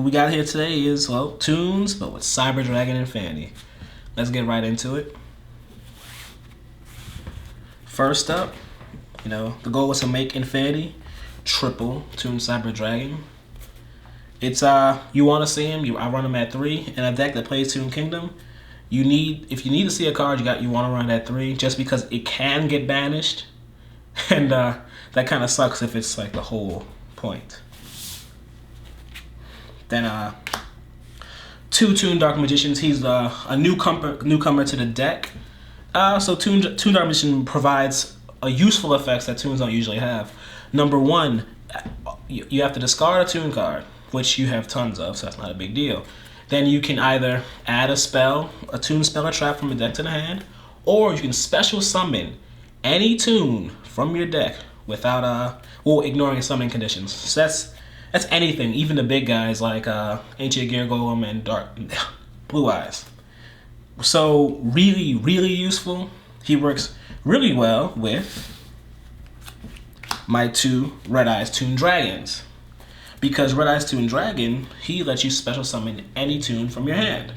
we got here today is, well, Toons, but with Cyber Dragon and Fanny. Let's get right into it. First up, the goal was to make Infinity triple Toon Cyber Dragon. It's you want to see him. I run him at 3 in a deck that plays Toon Kingdom. If you need to see a card, you want to run it at 3 just because it can get banished, and that kind of sucks if it's like the whole point. Then 2 Toon Dark Magicians. He's a newcomer to the deck. So Toon Dark Magician provides a useful effects that Toons don't usually have. Number 1, you have to discard a Toon card, which you have tons of, so that's not a big deal. Then you can either add a Toon spell or trap from your deck to the hand, or you can special summon any Toon from your deck without ignoring summoning conditions. So that's anything, even the big guys like Ancient Gear Golem and Blue Eyes. So really, really useful. He works really well with my 2 Red Eyes Toon Dragons. Because Red Eyes Toon Dragon, he lets you special summon any Toon from your hand.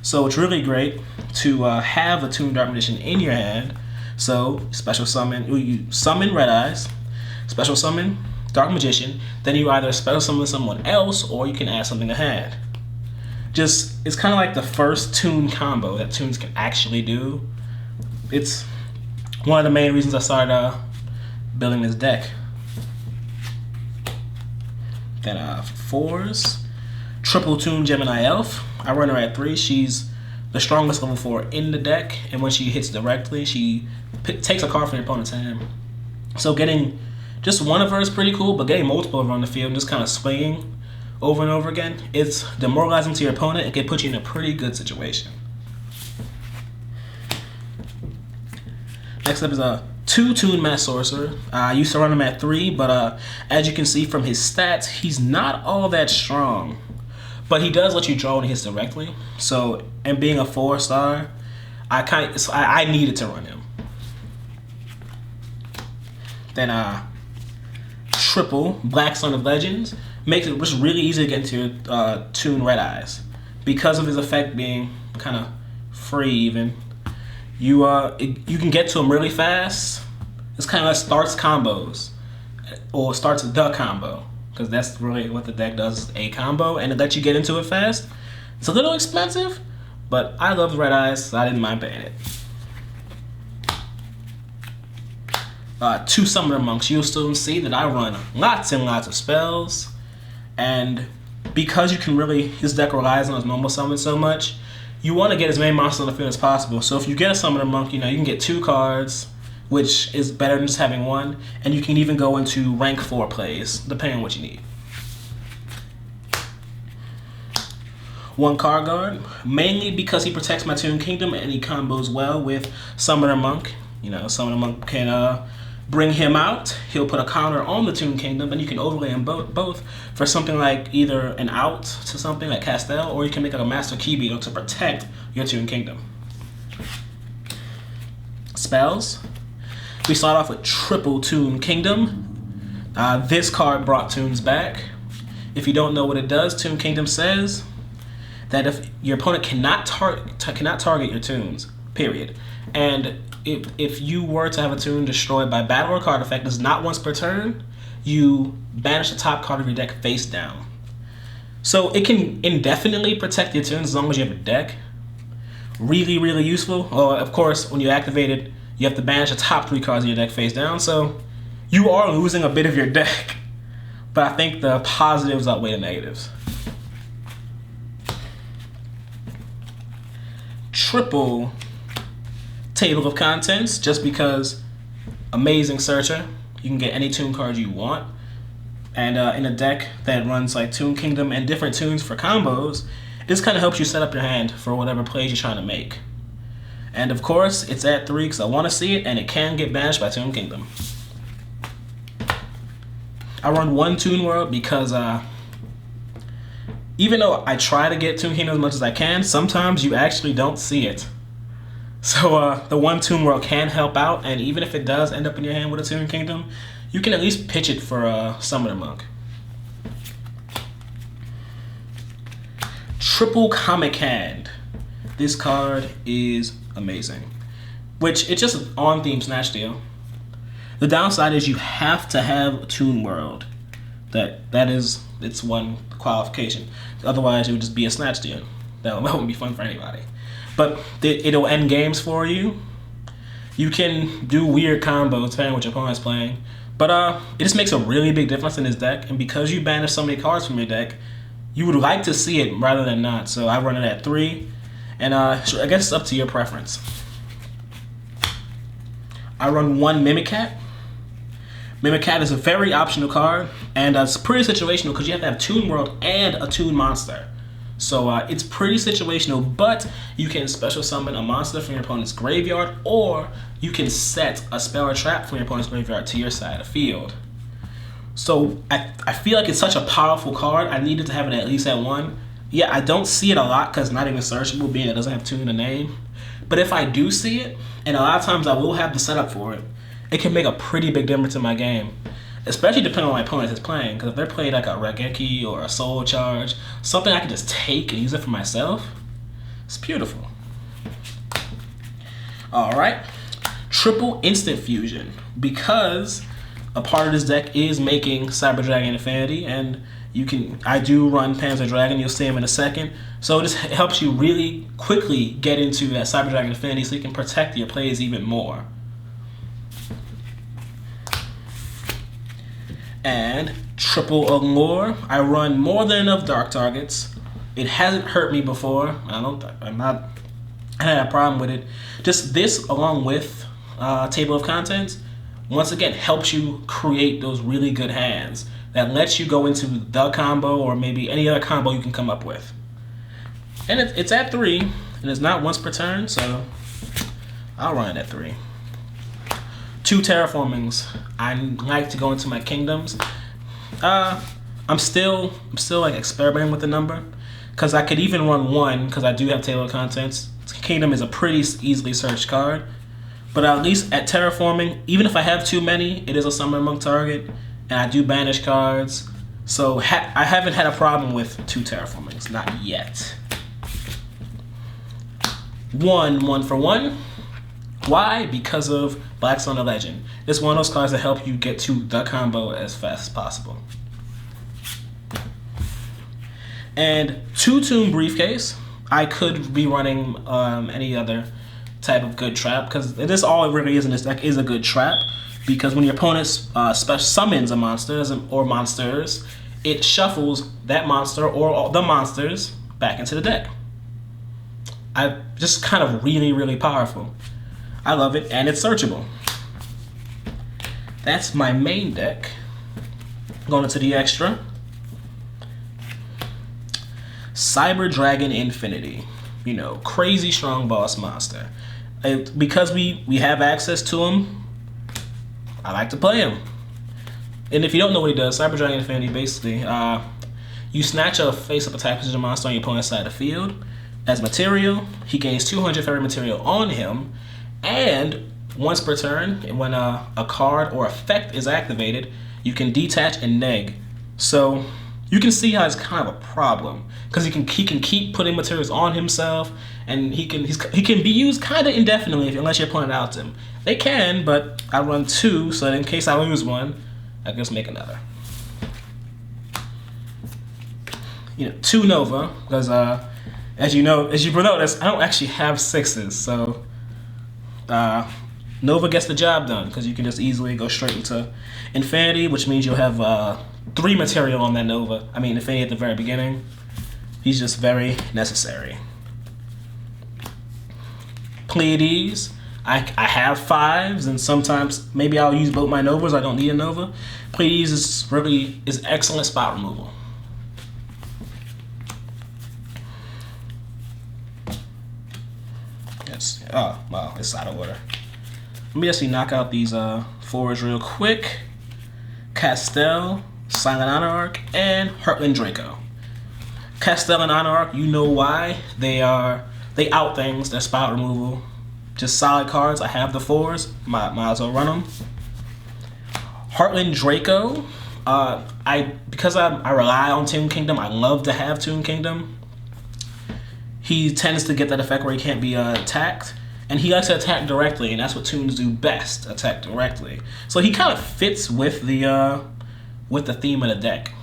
So it's really great to have a Toon Dark Magician in your hand. So you summon Red Eyes, special summon Dark Magician, then you either special summon someone else or you can add something to hand. It's kind of like the first Toon combo that Toons can actually do. It's one of the main reasons I started building this deck. Then 4s, triple Toon Gemini Elf. I run her at 3. She's the strongest level 4 in the deck, and when she hits directly, she takes a card from your opponent's hand. So getting just one of her is pretty cool, but getting multiple of her on the field and just kind of swinging over and over again, it's demoralizing to your opponent. It can put you in a pretty good situation. Next up is a 2 Toon Mass Sorcerer. I used to run him at 3, but as you can see from his stats, he's not all that strong. But he does let you draw when he hits directly. So, and being a 4-star, I needed to run him. Then triple Black Sun of Legends makes it just really easy to get into your Toon Red Eyes because of his effect being kind of free even. You can get to him really fast. It's kind of like starts combos, or starts the combo, because that's really what the deck does, is a combo, and it lets you get into it fast. It's a little expensive, but I love the Red Eyes, so I didn't mind paying it. 2 Summoner Monks. You'll still see that I run lots and lots of spells, and because this deck relies on his normal summon so much, you want to get as many monsters on the field as possible. So if you get a Summoner Monk, you can get 2 cards, which is better than just having 1, and you can even go into rank 4 plays, depending on what you need. 1 Card Guard, mainly because he protects my Toon Kingdom and he combos well with Summoner Monk. Summoner Monk can bring him out, he'll put a counter on the Toon Kingdom, and you can overlay them both for something like either an out to something like Castell, or you can make like a Master Key Beetle to protect your Toon Kingdom. Spells. We start off with triple Toon Kingdom. This card brought Toons back. If you don't know what it does, Toon Kingdom says that if your opponent cannot target your Toons, period. And if you were to have a Toon destroyed by battle or card effect, this is not once per turn, you banish the top card of your deck face down. So it can indefinitely protect your Toons as long as you have a deck. Really, really useful. Or of course, when you activate it, you have to banish the top 3 cards of your deck face down. So you are losing a bit of your deck, but I think the positives outweigh the negatives. Triple Table of Contents, just because amazing searcher. You can get any Toon card you want, and in a deck that runs like Toon Kingdom and different Toons for combos, this kind of helps you set up your hand for whatever plays you're trying to make. And of course, it's at 3 because I want to see it, and it can get banished by Toon Kingdom. I run 1 Toon World because even though I try to get Toon Kingdom as much as I can, sometimes you actually don't see it. So the 1 Toon World can help out, and even if it does end up in your hand with a Toon Kingdom, you can at least pitch it for a Summoner Monk. Triple Comic Hand. This card is amazing. Which, it's just an on-theme Snatch deal. The downside is you have to have Toon World. That is its one qualification. Otherwise, it would just be a Snatch deal. That wouldn't be fun for anybody. But it'll end games for you. You can do weird combos depending on what your opponent's playing. But it just makes a really big difference in this deck. And because you banish so many cards from your deck, you would like to see it rather than not. So I run it at 3. And I guess it's up to your preference. I run 1 Mimicat. Mimicat is a very optional card, and it's pretty situational because you have to have Toon World and a Toon Monster. So it's pretty situational, but you can special summon a monster from your opponent's graveyard, or you can set a spell or trap from your opponent's graveyard to your side of the field. So I feel like it's such a powerful card. I needed to have it at least at 1. Yeah, I don't see it a lot because it's not even searchable, being it doesn't have Toon in the name. But if I do see it, and a lot of times I will have the setup for it, it can make a pretty big difference in my game. Especially depending on my opponent is playing. Because if they're playing like a Regeki or a Soul Charge, something I can just take and use it for myself, it's beautiful. Alright. Triple Instant Fusion. Because a part of this deck is making Cyber Dragon Infinity, and I do run Panzer Dragon, you'll see him in a second. So it just helps you really quickly get into that Cyber Dragon Infinity so you can protect your plays even more. And Triple Allure. I run more than enough dark targets. It hasn't hurt me before. I had a problem with it. Just this, along with Table of Contents, once again helps you create those really good hands that lets you go into the combo or maybe any other combo you can come up with. And it's at 3, and it's not once per turn, so I'll run it at 3. 2 terraformings. I like to go into my kingdoms. I'm still like experimenting with the number, because I could even run 1 because I do have Table of Contents. Kingdom is a pretty easily searched card, but at least at terraforming, even if I have too many, it is a summon monk target, and I do banish cards. So I haven't had a problem with 2 terraformings, not yet. 1 for 1. Why? Because of Blackstone the Legend. It's one of those cards that help you get to the combo as fast as possible. And 2 Toon Briefcase. I could be running any other type of good trap, because this all it really is in this deck is a good trap, because when your opponent special summons a monster or monsters, it shuffles that monster or the monsters back into the deck. Just kind of really powerful. I love it, and it's searchable. That's my main deck. Going into the extra. Cyber Dragon Infinity. You know, crazy strong boss monster. Because we have access to him, I like to play him. And if you don't know what he does, Cyber Dragon Infinity, basically, you snatch a face-up attack position monster on your opponent's side of the field. As material, he gains 200 fairy material on him, and once per turn, when a card or effect is activated, you can detach and neg. So you can see how it's kind of a problem, because he can keep putting materials on himself, and he can be used kind of indefinitely unless your opponent outs him. They can, but I run 2, so that in case I lose one, I can just make another. 2 Nova, because as you notice, I don't actually have 6s, so Nova gets the job done, because you can just easily go straight into Infinity, which means you'll have 3 material on that Nova. I mean, Infinity at the very beginning. He's just very necessary. Pleiades. I have 5s, and sometimes maybe I'll use both my Novas. I don't need a Nova. Pleiades is excellent spot removal. Yes. Oh, wow, it's out of order. Let me just knock out these 4s real quick. Castel, Silent Anarch, and Heartland Draco. Castel and Anarch, you know why. They out things, they're spot removal. Just solid cards. I have the 4s, might as well run them. Heartland Draco, because I rely on Toon Kingdom, I love to have Toon Kingdom. he tends to get that effect where he can't be attacked. And he likes to attack directly, and that's what Toons do best, attack directly. So he kind of fits with the theme of the deck.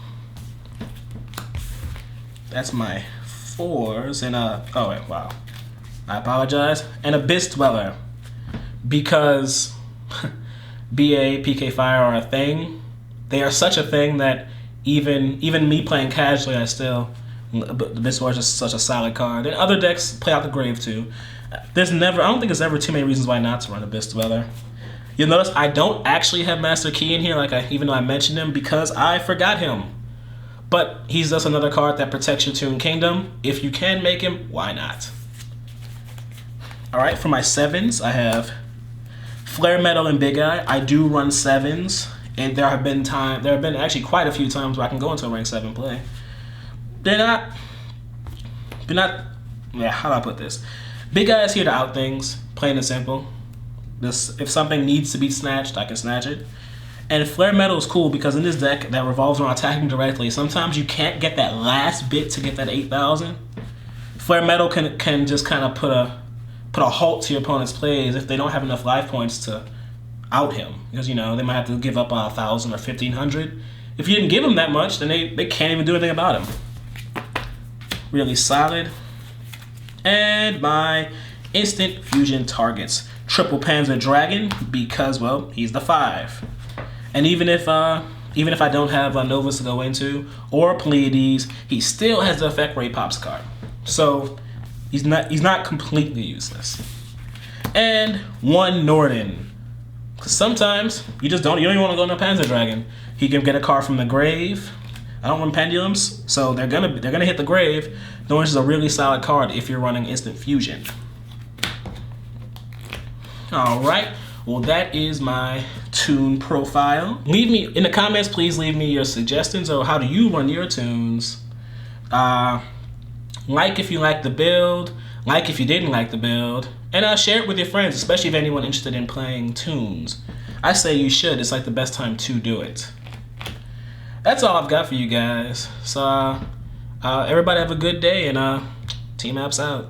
That's my 4s, and oh wait, wow. I apologize. And Abyss Dweller. Because BA, PK Fire are a thing. They are such a thing that even me playing casually, Abyss Dweller is just such a solid card. And other decks play out the grave too. I don't think there's ever too many reasons why not to run Abyss Dweller. You'll notice I don't actually have Master Key in here, even though I mentioned him, because I forgot him. But he's just another card that protects your Toon Kingdom. If you can make him, why not? Alright, for my 7s, I have Flare Metal and Big Eye. I do run 7s, and there have been actually quite a few times where I can go into a rank 7 play. They're not, yeah, how do I put this? Big Eye is here to out things, plain and simple. If something needs to be snatched, I can snatch it. And Flare Metal is cool because in this deck that revolves around attacking directly, sometimes you can't get that last bit to get that 8,000. Flare Metal can just kind of put a halt to your opponent's plays if they don't have enough life points to out him. Because, they might have to give up 1,000 or 1,500. If you didn't give them that much, then they can't even do anything about him. Really solid. And my instant fusion targets. Triple Panzer Dragon, because, well, he's the 5. And even if I don't have Novus to go into, or Pleiades, he still has the effect where he pops a card. So he's not completely useless. And 1 Norden. Because sometimes you don't even want to go into Panzer Dragon. He can get a card from the grave. I don't run pendulums, so they're gonna hit the grave. Norden's is a really solid card if you're running instant fusion. Alright, well that is my Toon profile. Leave me in the comments, please leave me your suggestions or how do you run your Toons. Like if you like the build, like if you didn't like the build, and share it with your friends, especially if anyone interested in playing Toons. I say you should, it's like the best time to do it. That's all I've got for you guys. So everybody have a good day, and Team APS out.